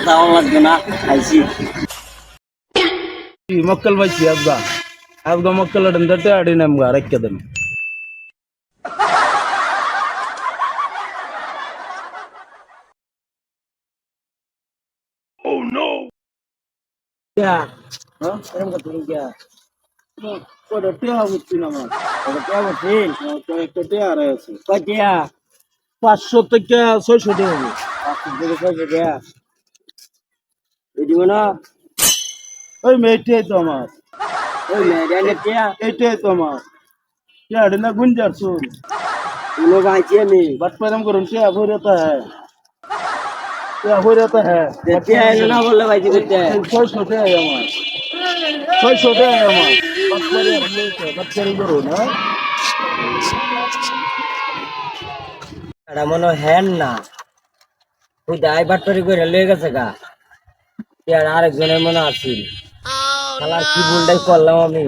যাওয়া লাগবে না, খাইছি। ಮಕ್ಕಳು ಬೈಸಿ ಹಬ್ಬ ಮಕ್ಕಳು ಅಡಂದಟ್ಟೆ ಆಡಿ ನಮ್ಗೆ ಅರಕ್ಯದನು পাঁচশো থেকে 600 টাকা হবে। 500 টাকা দিব না। ওই মেয়েটাই তো আমার, ওই মেয়েটানের টিয়া এইটাই তো আমার টিয়াড়ি না গুঞ্জার চুল কোনো বাইছি আমি बट परम करून टिया हो रहता है, टिया हो रहता है। টিয়া এলো না বললে বাইছি করতে 600 টাকা আমার, 600 টাকা আমার। বাট করে করো না। এটা মনে হ্যান না, ওই দায় বাট্টারি করে লয়ে গেছে গা। টিয়ার আরেকজনের মনে আছিল, শালার কি ভুলটাই করলাম আমি।